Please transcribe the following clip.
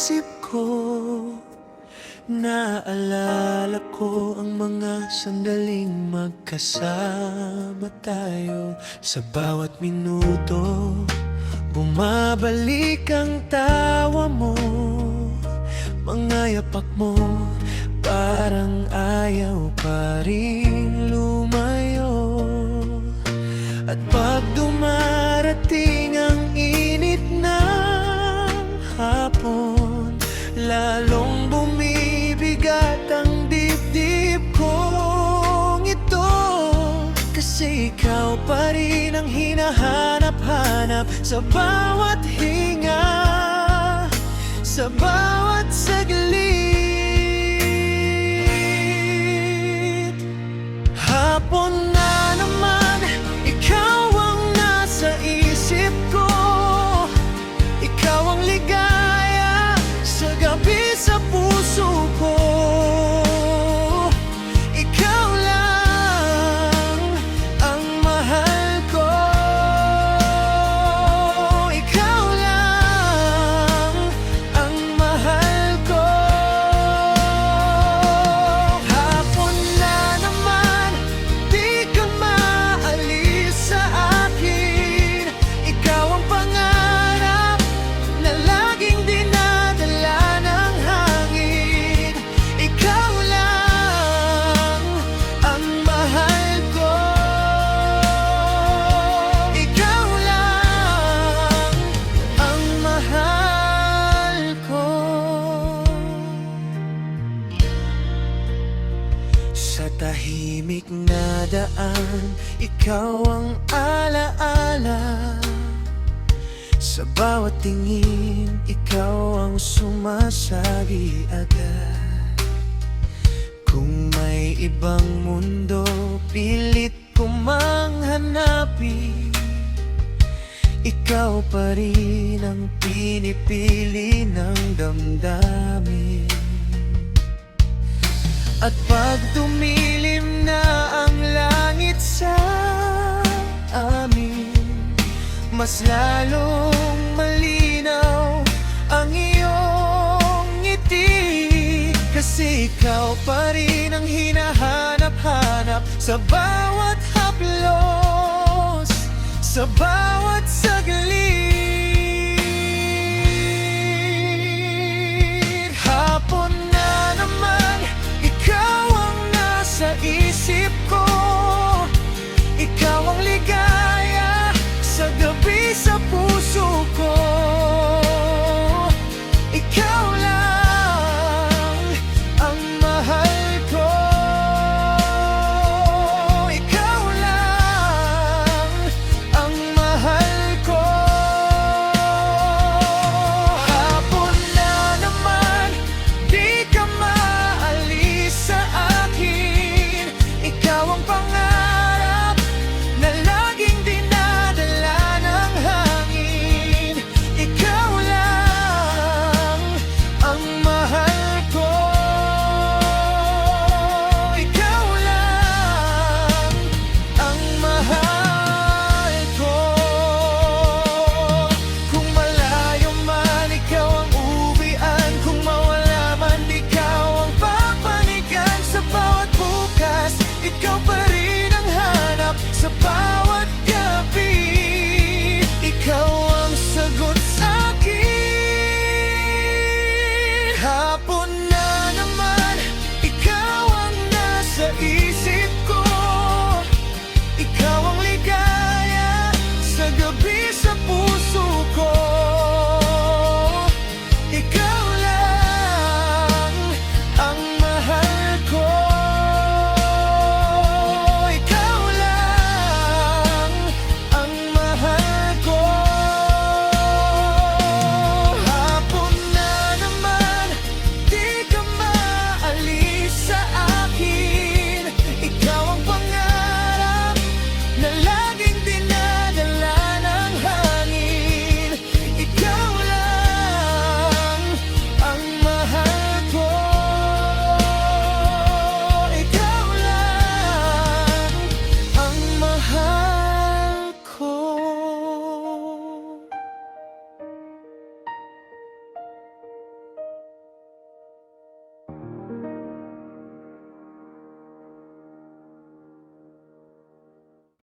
isip ko. Naalala ko ang mga sandaling magkasama tayo. Sa bawat minuto, bumabalik ang tawa mo. Mga yapak mo, parang ayaw pa rin lumayo. At pag dumarating ang init ng hapon, lalong bumibigat ang dibdib kong ito. Kasi ikaw pa rin ang hinahanap-hanap sa bawat hinga, sa bawat saglit. Hapon na naman, ikaw ang nasa isip ko. Ikaw ang ligaya sa gabi sa puso ko. Ikaw lang ang mahal ko. Ikaw lang ang mahal ko. Hapon na naman, di ka maalis sa akin. Ikaw ang pangarap na laging dinadala ng hangin. Ikaw lang ang mahal ko. Ikaw lang ang mahal ko. Sa tahimik na daan, ikaw ang alaala. Sa bawat tingin, ikaw ang sumasagi agad. Kung may ibang mundo, pilit ko mang hanapin. Ikaw pa rin ang pinipili ng damdamin. At pag tumilim na ang langit sa amin, mas lalong malinaw ang iyong ngiti. Kasi ikaw pa rin ang hinahanap-hanap sa bawat haplos, sa bawat saglit. Hapon na naman, ikaw ang nasa isip ko.